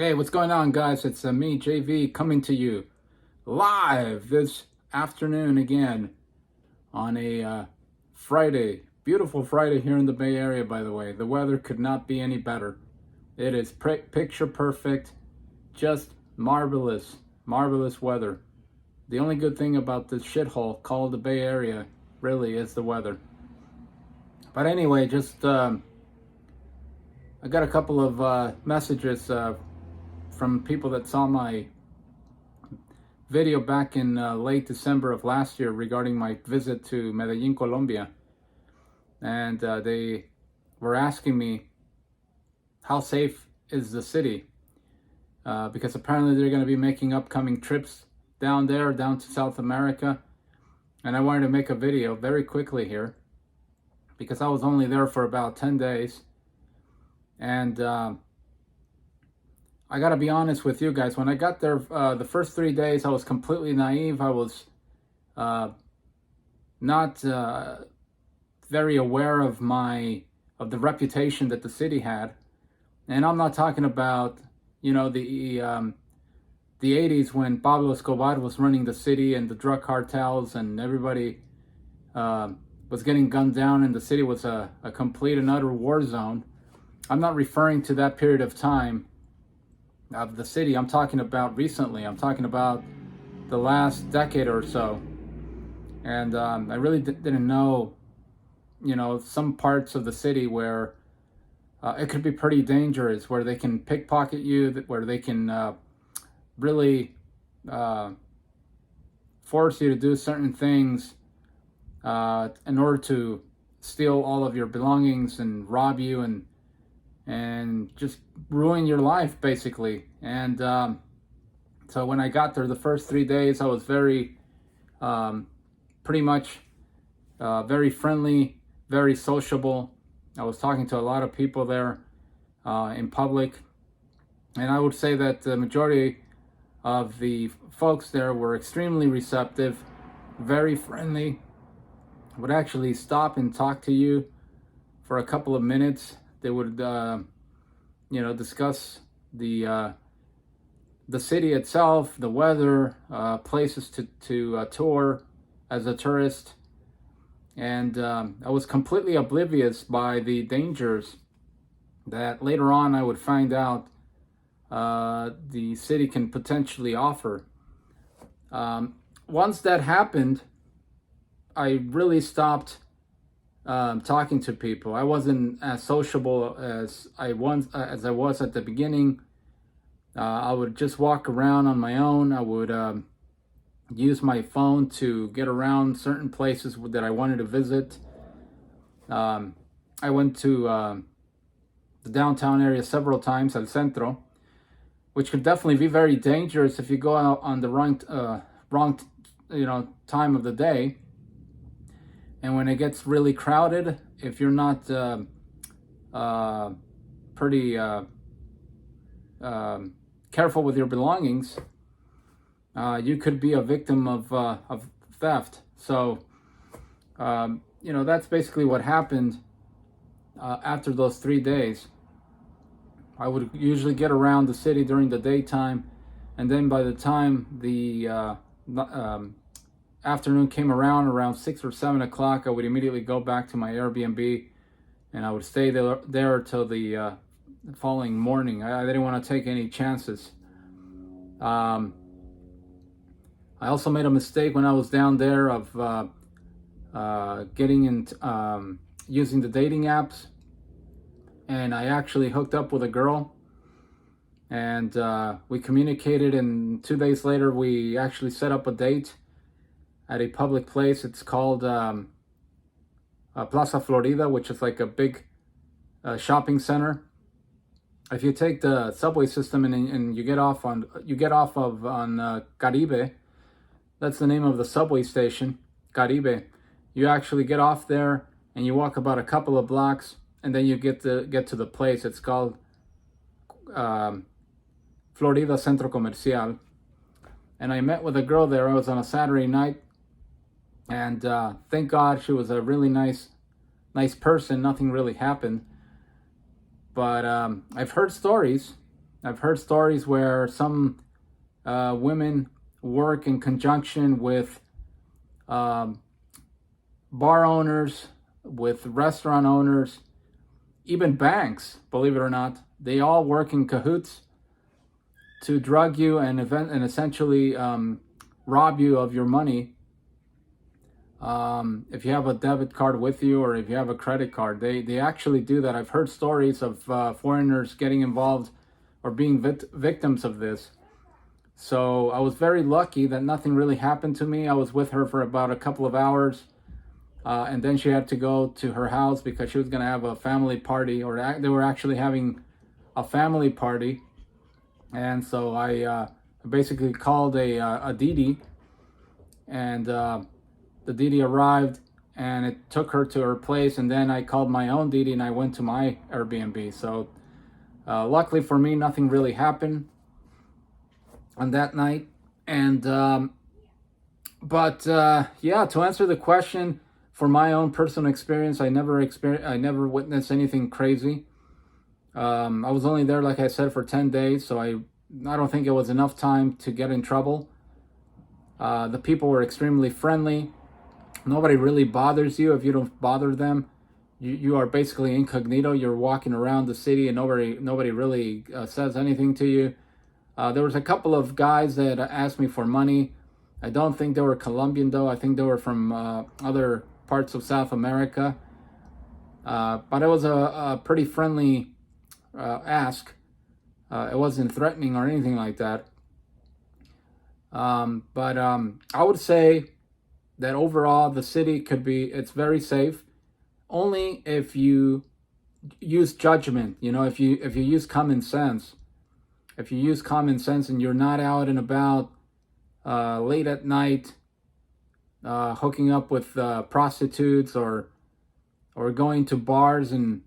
Hey, what's going on, guys? It's me, JV, coming to you live this afternoon again on a Friday. Beautiful Friday here in the Bay Area, by the way. The weather could not be any better. It is picture perfect, just marvelous, marvelous weather. The only good thing about this shithole called the Bay Area really is the weather. But anyway, just I got a couple of messages from people that saw my video back in late December of last year regarding my visit to Medellín, Colombia. And they were asking me how safe is the city, because apparently they're going to be making upcoming trips down there, down to South America. And I wanted to make a video very quickly here because I was only there for about 10 days. And I gotta be honest with you guys. When I got there, the first 3 days, I was completely naive. I was not very aware of the reputation that the city had, and I'm not talking about the 80s when Pablo Escobar was running the city and the drug cartels and everybody was getting gunned down and the city was a complete and utter war zone. I'm not referring to that period of time of the city. I'm talking about recently. I'm talking about the last decade or so. And I really didn't know, some parts of the city where it could be pretty dangerous, where they can pickpocket you, where they can really force you to do certain things in order to steal all of your belongings and rob you and just ruin your life, basically. And so when I got there the first 3 days, I was very pretty much very friendly, very sociable. I was talking to a lot of people there in public, and I would say that the majority of the folks there were extremely receptive, very friendly, would actually stop and talk to you for a couple of minutes. They would, discuss the city itself, the weather, places to tour as a tourist, and I was completely oblivious by the dangers that later on I would find out the city can potentially offer. Once that happened, I really stopped talking to people. I wasn't as sociable as I was at the beginning. I would just walk around on my own. I would use my phone to get around certain places that I wanted to visit. I went to the downtown area several times, El Centro, which could definitely be very dangerous if you go out on the wrong time of the day. And when it gets really crowded, if you're not pretty careful with your belongings, you could be a victim of theft. So, that's basically what happened after those 3 days. I would usually get around the city during the daytime, and then by the time the afternoon came around 6 or 7 o'clock, I would immediately go back to my Airbnb, and I would stay there till the following morning. I didn't want to take any chances. I also made a mistake when I was down there of getting into using the dating apps, and I actually hooked up with a girl, and we communicated, and 2 days later we actually set up a date at a public place. It's called Plaza Florida, which is like a big shopping center. If you take the subway system and you get off on Caribe, that's the name of the subway station, Caribe. You actually get off there and you walk about a couple of blocks, and then you get to the place. It's called Florida Centro Comercial. And I met with a girl there. It was on a Saturday night. And thank God she was a really nice person. Nothing really happened. But I've heard stories I've heard stories where some women work in conjunction with um, bar owners, with restaurant owners, even banks, believe it or not. They all work in cahoots to drug you and essentially rob you of your money. If you have a debit card with you or if you have a credit card, they actually do that. I've heard stories of foreigners getting involved or being victims of this. So I was very lucky that nothing really happened to me. I was with her for about a couple of hours. And then she had to go to her house because she was going to have a family party, or they were actually having a family party. And so I basically called a Didi, and the Didi arrived and it took her to her place. And then I called my own Didi and I went to my Airbnb. So luckily for me, nothing really happened on that night. And yeah, to answer the question, for my own personal experience, I never witnessed anything crazy. I was only there, like I said, for 10 days, so I don't think it was enough time to get in trouble. The people were extremely friendly. Nobody really bothers you if you don't bother them. You are basically incognito. You're walking around the city and nobody really says anything to you. There was a couple of guys that asked me for money. I don't think they were Colombian though. I think they were from other parts of South America. But it was a pretty friendly ask. It wasn't threatening or anything like that. But I would say that overall the city it's very safe, only if you use judgment. If you use common sense. If you use common sense and you're not out and about late at night hooking up with prostitutes or going to bars and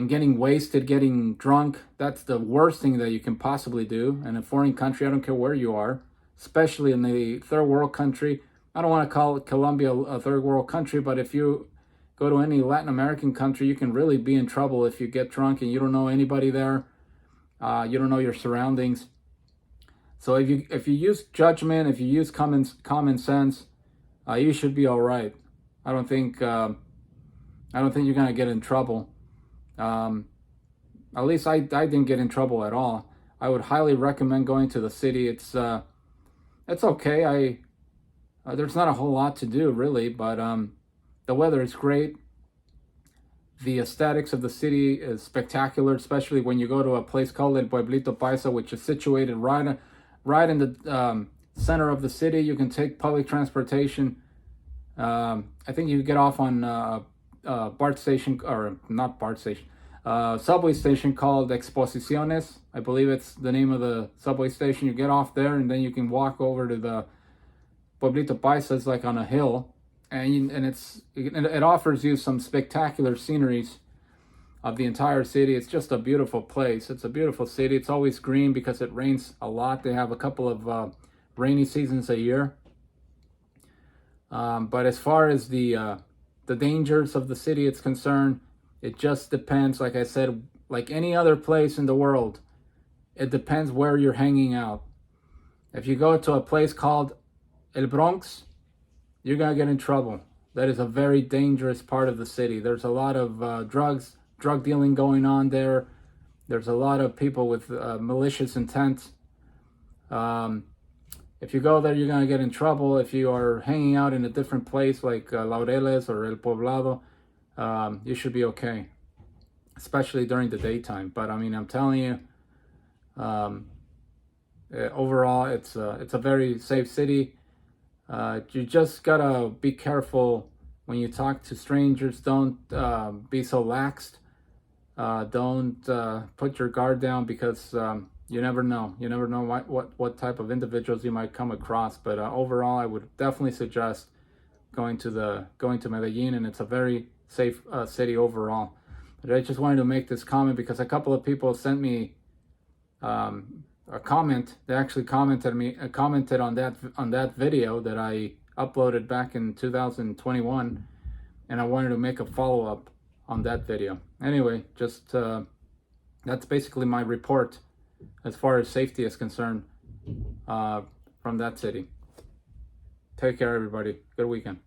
getting wasted, getting drunk, that's the worst thing that you can possibly do in a foreign country. I don't care where you are, especially in the third world country. I don't want to call Colombia a third world country, but if you go to any Latin American country, you can really be in trouble if you get drunk and you don't know anybody there. You don't know your surroundings. So if you use judgment, if you use common sense, you should be all right. I don't think you're gonna get in trouble. At least I didn't get in trouble at all. I would highly recommend going to the city. It's okay. There's not a whole lot to do really, but the weather is great. The aesthetics of the city is spectacular, especially when you go to a place called El Pueblito Paisa, which is situated right in the center of the city. You can take public transportation. I think you get off on BART station, or not BART station, subway station called Exposiciones. I believe it's the name of the subway station. You get off there and then you can walk over to the Pueblito Paisa. It's like on a hill, and it offers you some spectacular sceneries of the entire city. It's just a beautiful place. It's a beautiful city. It's always green because it rains a lot. They have a couple of rainy seasons a year. But as far as the dangers of the city is concerned, it just depends. Like I said, like any other place in the world, it depends where you're hanging out. If you go to a place called El Bronx, you're gonna get in trouble. That is a very dangerous part of the city. There's a lot of drug dealing going on there. There's a lot of people with malicious intent. If you go there, you're gonna get in trouble. If you are hanging out in a different place like Laureles or El Poblado, you should be okay, especially during the daytime. But I mean, I'm telling you, overall, it's a very safe city. You just gotta be careful when you talk to strangers. Don't be so laxed. Don't put your guard down because you never know. You never know what type of individuals you might come across. But overall, I would definitely suggest going to Medellin, and it's a very safe city overall. But I just wanted to make this comment because a couple of people sent me a comment. They actually commented on that video that I uploaded back in 2021, and I wanted to make a follow-up on that video. Anyway, just that's basically my report as far as safety is concerned from that city. Take care, everybody. Good weekend.